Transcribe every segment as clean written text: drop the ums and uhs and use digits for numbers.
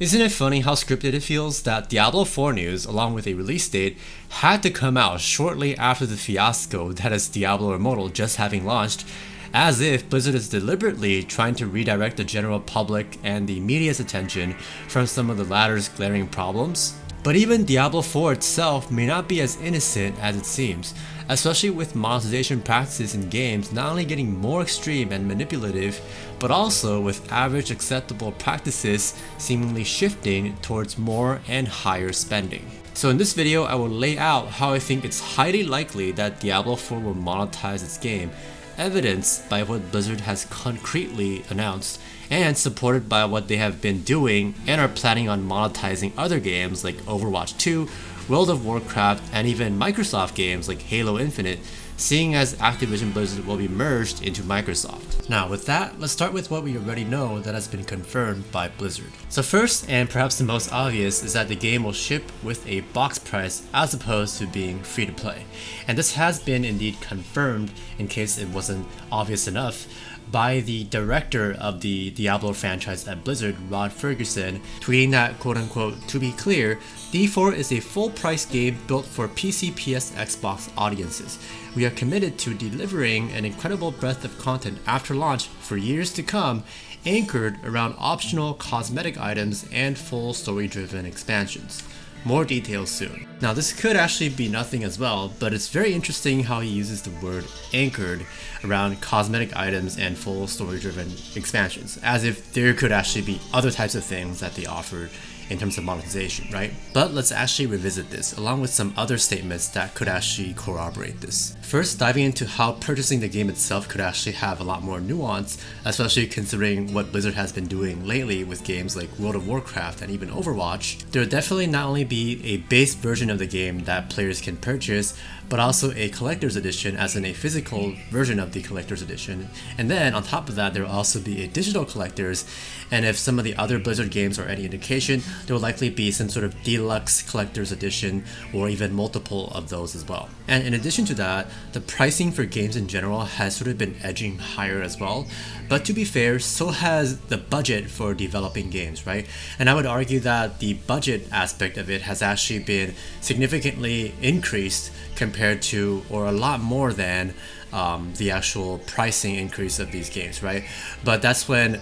Isn't it funny how scripted it feels that Diablo 4 news, along with a release date, had to come out shortly after the fiasco that is Diablo Immortal just having launched, as if Blizzard is deliberately trying to redirect the general public and the media's attention from some of the latter's glaring problems? But even Diablo 4 itself may not be as innocent as it seems, especially with monetization practices in games not only getting more extreme and manipulative, but also with average acceptable practices seemingly shifting towards more and higher spending. So in this video, I will lay out how I think it's highly likely that Diablo 4 will monetize its game, evidenced by what Blizzard has concretely announced, and supported by what they have been doing and are planning on monetizing other games like Overwatch 2, World of Warcraft, and even Microsoft games like Halo Infinite, seeing as Activision Blizzard will be merged into Microsoft. Now with that, let's start with what we already know that has been confirmed by Blizzard. So first, and perhaps the most obvious, is that the game will ship with a box price as opposed to being free to play. And this has been indeed confirmed, in case it wasn't obvious enough, by the director of the Diablo franchise at Blizzard, Rod Ferguson, tweeting that, quote unquote, "To be clear, D4 is a full price game built for PC, PS, Xbox audiences. We are committed to delivering an incredible breadth of content after launch for years to come, anchored around optional cosmetic items and full story-driven expansions. More details soon." Now this could actually be nothing as well, but it's very interesting how he uses the word anchored around cosmetic items and full story-driven expansions, as if there could actually be other types of things that they offered in terms of monetization, right? But let's actually revisit this, along with some other statements that could actually corroborate this. First, diving into how purchasing the game itself could actually have a lot more nuance, especially considering what Blizzard has been doing lately with games like World of Warcraft and even Overwatch. There will definitely not only be a base version of the game that players can purchase, but also a collector's edition, as in a physical version of the collector's edition. And then on top of that, there will also be a digital collector's, and if some of the other Blizzard games are any indication, there will likely be some sort of deluxe collector's edition or even multiple of those as well. And in addition to that, the pricing for games in general has sort of been edging higher as well. But to be fair, so has the budget for developing games, right? And I would argue that the budget aspect of it has actually been significantly increased compared to, or a lot more than, the actual pricing increase of these games, right? But that's when,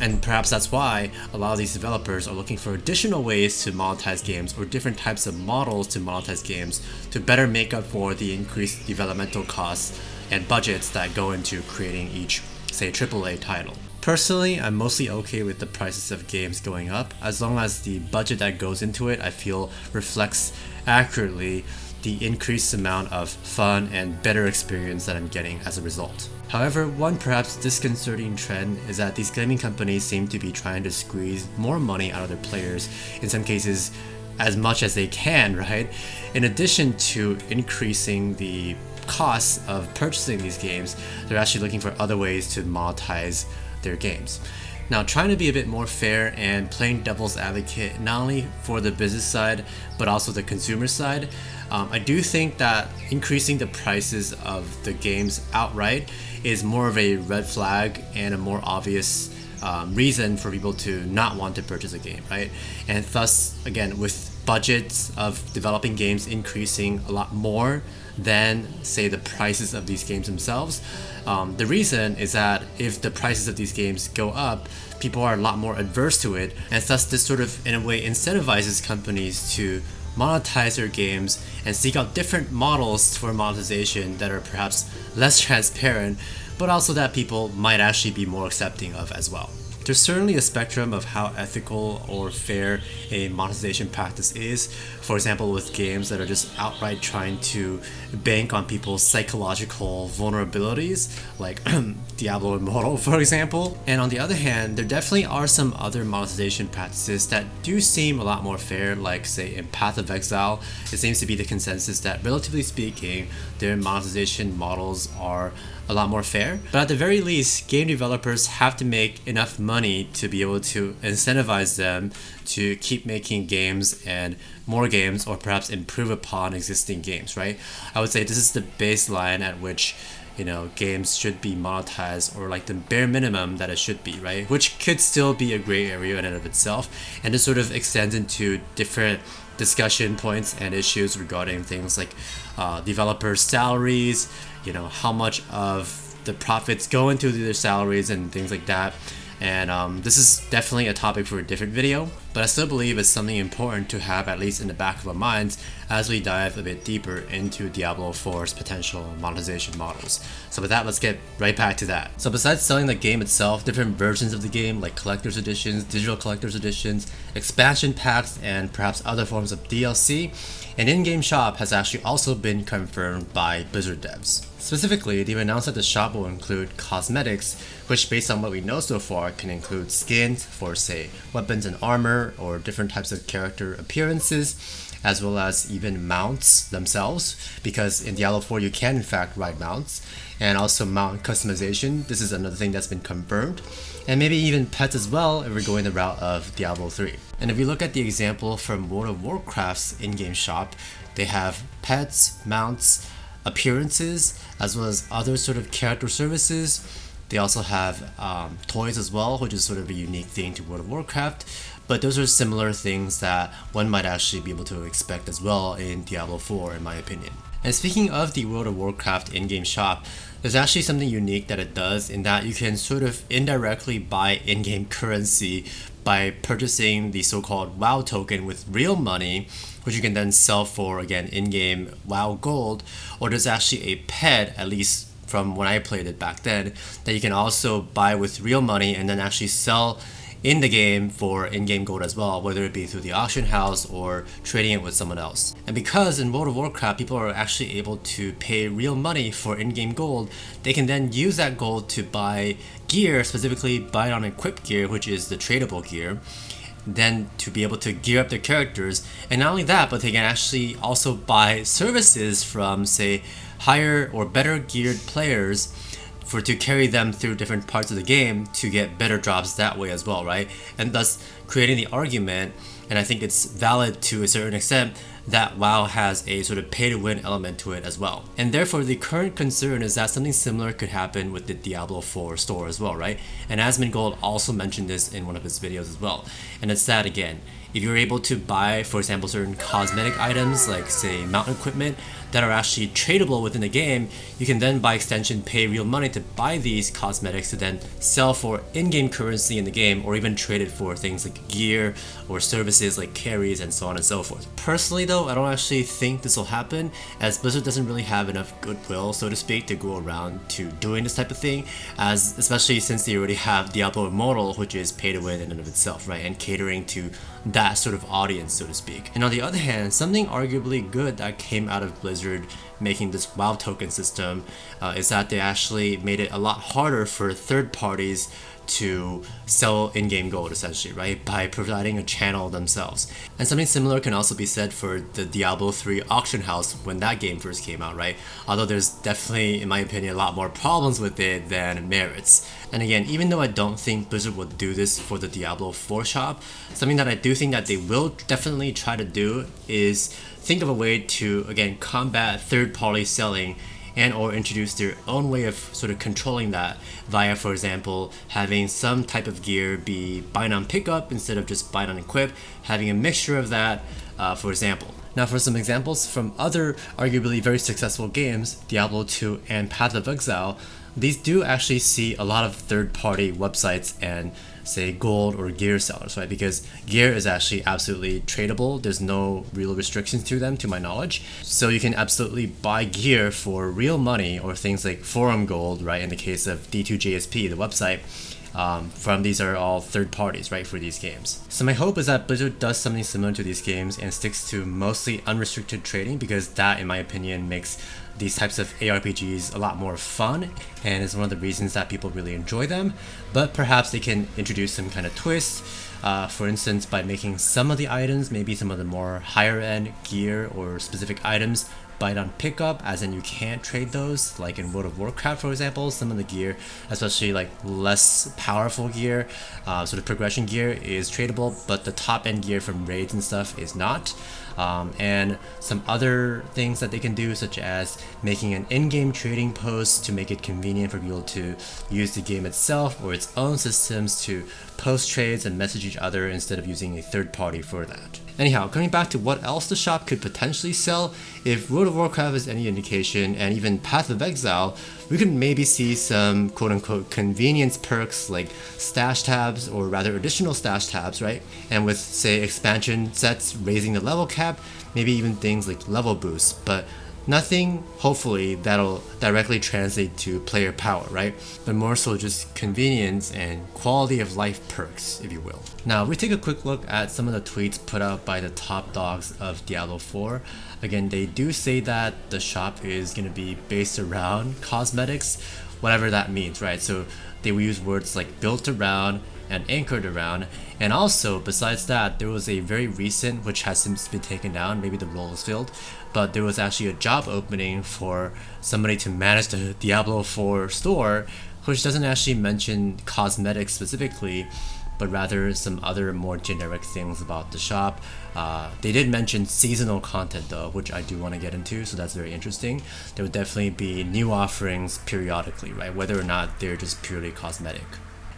and perhaps that's why, a lot of these developers are looking for additional ways to monetize games or different types of models to monetize games to better make up for the increased developmental costs and budgets that go into creating each, say, AAA title. Personally, I'm mostly okay with the prices of games going up, as long as the budget that goes into it, I feel, reflects accurately the increased amount of fun and better experience that I'm getting as a result. However, one perhaps disconcerting trend is that these gaming companies seem to be trying to squeeze more money out of their players, in some cases as much as they can, right? In addition to increasing the costs of purchasing these games, they're actually looking for other ways to monetize their games. Now, trying to be a bit more fair and playing devil's advocate, not only for the business side, but also the consumer side, I do think that increasing the prices of the games outright is more of a red flag and a more obvious reason for people to not want to purchase a game, right? And thus, again, with budgets of developing games increasing a lot more than, say, the prices of these games themselves, the reason is that if the prices of these games go up, people are a lot more adverse to it, and thus this sort of, in a way, incentivizes companies to monetize their games and seek out different models for monetization that are perhaps less transparent, but also that people might actually be more accepting of as well. There's certainly a spectrum of how ethical or fair a monetization practice is. For example, with games that are just outright trying to bank on people's psychological vulnerabilities, like Diablo Immortal, for example. And on the other hand, there definitely are some other monetization practices that do seem a lot more fair, like, say, in Path of Exile. It seems to be the consensus that, relatively speaking, their monetization models are a lot more fair. But at the very least, game developers have to make enough money to be able to incentivize them to keep making games and more games, or perhaps improve upon existing games, right? I would say this is the baseline at which games should be monetized, or like the bare minimum that it should be, right? Which could still be a gray area in and of itself, and it sort of extends into different discussion points and issues regarding things like developer salaries, how much of the profits go into their salaries and things like that. And this is definitely a topic for a different video, but I still believe it's something important to have at least in the back of our minds as we dive a bit deeper into Diablo 4's potential monetization models. So with that, let's get right back to that. So besides selling the game itself, different versions of the game like collector's editions, digital collector's editions, expansion packs, and perhaps other forms of DLC, an in-game shop has actually also been confirmed by Blizzard devs. Specifically, they've announced that the shop will include cosmetics, which based on what we know so far can include skins for, say, weapons and armor or different types of character appearances, as well as even mounts themselves, because in Diablo 4 you can in fact ride mounts, and also mount customization. This is another thing that's been confirmed, and maybe even pets as well if we're going the route of Diablo 3. And if we look at the example from World of Warcraft's in-game shop, they have pets, mounts, appearances, as well as other sort of character services. They also have toys as well, which is sort of a unique thing to World of Warcraft, but those are similar things that one might actually be able to expect as well in Diablo 4 in my opinion. And speaking of the World of Warcraft in-game shop, there's actually something unique that it does in that you can sort of indirectly buy in-game currency by purchasing the so-called WoW token with real money, which you can then sell for, again, in-game WoW gold, or there's actually a pet, at least from when I played it back then, that you can also buy with real money and then actually sell in the game for in-game gold as well, whether it be through the auction house or trading it with someone else. And because in World of Warcraft people are actually able to pay real money for in-game gold, they can then use that gold to buy gear, specifically buy on equipped gear, which is the tradable gear, then to be able to gear up their characters. And not only that, but they can actually also buy services from, say, higher or better geared players to carry them through different parts of the game to get better drops that way as well, right? And thus creating the argument, and I think it's valid to a certain extent, that WoW has a sort of pay-to-win element to it as well. And therefore, the current concern is that something similar could happen with the Diablo 4 store as well, right? And Asmongold also mentioned this in one of his videos as well. And it's that, again, if you're able to buy, for example, certain cosmetic items like, say, mountain equipment that are actually tradable within the game, you can then by extension pay real money to buy these cosmetics to then sell for in-game currency in the game, or even trade it for things like gear or services like carries and so on and so forth. Personally though, I don't actually think this will happen, as Blizzard doesn't really have enough goodwill, so to speak, to go around to doing this type of thing, as especially since they already have Diablo Immortal, which is pay to win in and of itself, right, and catering to that sort of audience, so to speak. And on the other hand, something arguably good that came out of Blizzard making this WoW token system is that they actually made it a lot harder for third parties to sell in-game gold, essentially, right, by providing a channel themselves. And something similar can also be said for the Diablo 3 auction house when that game first came out, right? Although there's definitely, in my opinion, a lot more problems with it than merits. And again, even though I don't think Blizzard will do this for the Diablo 4 shop, something that I do think that they will definitely try to do is think of a way to, again, combat third-party selling and or introduce their own way of sort of controlling that via, for example, having some type of gear be bind on pickup instead of just bind on equip, having a mixture of that, for example. Now for some examples from other arguably very successful games, Diablo 2 and Path of Exile, these do actually see a lot of third-party websites and, say, gold or gear sellers, right? Because gear is actually absolutely tradable. There's no real restrictions to them, to my knowledge. So you can absolutely buy gear for real money, or things like forum gold, right? In the case of D2JSP, the website, from these are all third parties, right, for these games. So my hope is that Blizzard does something similar to these games and sticks to mostly unrestricted trading, because that, in my opinion, makes these types of ARPGs a lot more fun and is one of the reasons that people really enjoy them. But perhaps they can introduce some kind of twist, for instance, by making some of the items, maybe some of the more higher end gear or specific items, buy it on pickup, as in you can't trade those, like in World of Warcraft for example. Some of the gear, especially like less powerful gear, sort of progression gear, is tradable, but the top end gear from raids and stuff is not. And some other things that they can do, such as making an in-game trading post to make it convenient for people to use the game itself or its own systems to post trades and message each other instead of using a third party for that. Anyhow, coming back to what else the shop could potentially sell, if World of Warcraft is any indication, and even Path of Exile, we could maybe see some quote-unquote convenience perks like stash tabs, or rather additional stash tabs, right? And with, say, expansion sets raising the level cap, maybe even things like level boosts, but nothing, hopefully, that'll directly translate to player power, right? But more so just convenience and quality of life perks, if you will. Now, if we take a quick look at some of the tweets put out by the top dogs of Diablo 4, again, they do say that the shop is going to be based around cosmetics, whatever that means, right? So they will use words like built around and anchored around. And also, besides that, there was a very recent, which has since been taken down, maybe the role is filled, but there was actually a job opening for somebody to manage the Diablo 4 store, which doesn't actually mention cosmetics specifically, but rather some other more generic things about the shop. They did mention seasonal content though, which I do want to get into, so that's very interesting. There would definitely be new offerings periodically, right? Whether or not they're just purely cosmetic.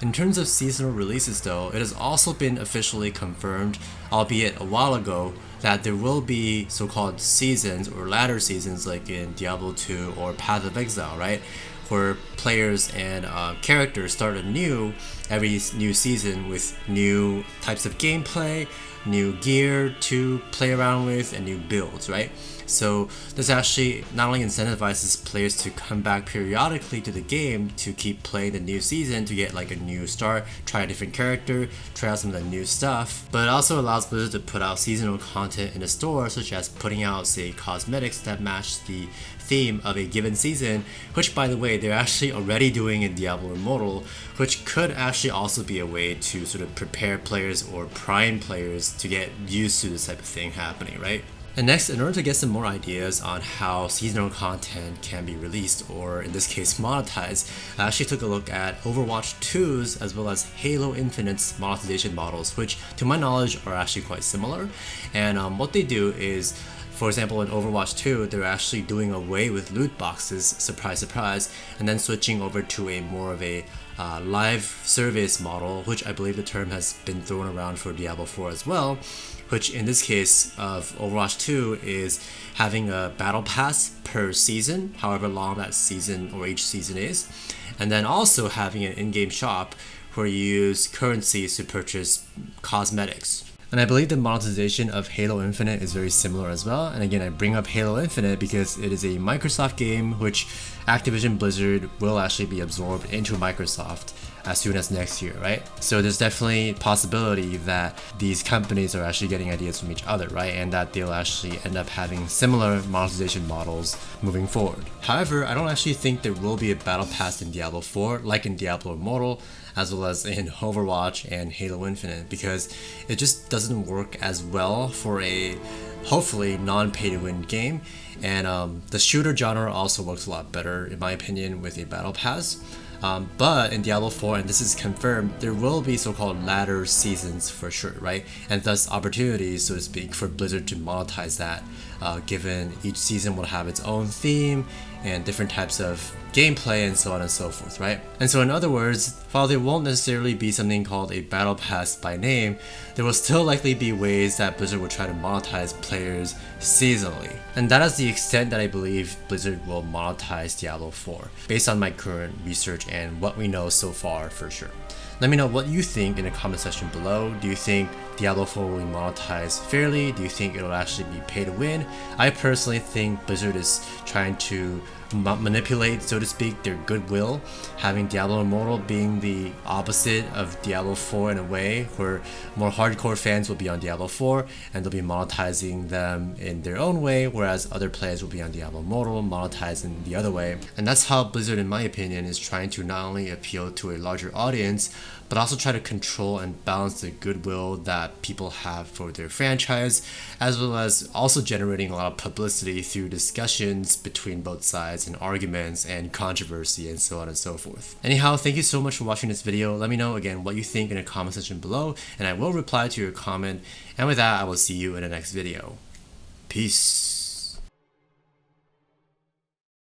In terms of seasonal releases though, it has also been officially confirmed, albeit a while ago, that there will be so-called seasons or ladder seasons like in Diablo 2 or Path of Exile, right? Where players and characters start anew every new season with new types of gameplay, new gear to play around with, and new builds, right? So this actually not only incentivizes players to come back periodically to the game to keep playing the new season to get like a new start, try a different character, try out some of the new stuff, but it also allows Blizzard to put out seasonal content in the store, such as putting out, say, cosmetics that match the theme of a given season, which by the way they're actually already doing in Diablo Immortal, which could actually also be a way to sort of prepare players or prime players to get used to this type of thing happening, right? And next, in order to get some more ideas on how seasonal content can be released, or in this case monetized, I actually took a look at Overwatch 2's as well as Halo Infinite's monetization models, which to my knowledge are actually quite similar. And what they do is, for example, in Overwatch 2, they're actually doing away with loot boxes, surprise surprise, and then switching over to a more of a live service model, which I believe the term has been thrown around for Diablo 4 as well, which in this case of Overwatch 2 is having a battle pass per season, however long that season or each season is, and then also having an in-game shop where you use currencies to purchase cosmetics. And I believe the monetization of Halo Infinite is very similar as well. And again, I bring up Halo Infinite because it is a Microsoft game which Activision Blizzard will actually be absorbed into Microsoft as soon as next year, right? So there's definitely a possibility that these companies are actually getting ideas from each other, right? And that they'll actually end up having similar monetization models moving forward. However, I don't actually think there will be a battle pass in Diablo 4 like in Diablo Immortal, as well as in Overwatch and Halo Infinite, because it just doesn't work as well for a hopefully non-pay-to-win game. And the shooter genre also works a lot better, in my opinion, with a battle pass. But in Diablo 4, and this is confirmed, there will be so-called ladder seasons for sure, right? And thus opportunities, so to speak, for Blizzard to monetize that, given each season will have its own theme and different types of gameplay and so on and so forth, right? And so in other words, while there won't necessarily be something called a battle pass by name, there will still likely be ways that Blizzard will try to monetize players seasonally. And that is the extent that I believe Blizzard will monetize Diablo 4, based on my current research and what we know so far for sure. Let me know what you think in the comment section below. Do you think Diablo 4 will be monetized fairly? Do you think it'll actually be pay to win? I personally think Blizzard is trying to manipulate, so to speak, their goodwill, having Diablo Immortal being the opposite of Diablo 4 in a way, where more hardcore fans will be on Diablo 4 and they'll be monetizing them in their own way, whereas other players will be on Diablo Immortal monetizing the other way. And that's how Blizzard, in my opinion, is trying to not only appeal to a larger audience, but also try to control and balance the goodwill that people have for their franchise, as well as also generating a lot of publicity through discussions between both sides and arguments and controversy and so on and so forth. Anyhow, thank you so much for watching this video. Let me know again what you think in the comment section below, and I will reply to your comment. And with that, I will see you in the next video. Peace.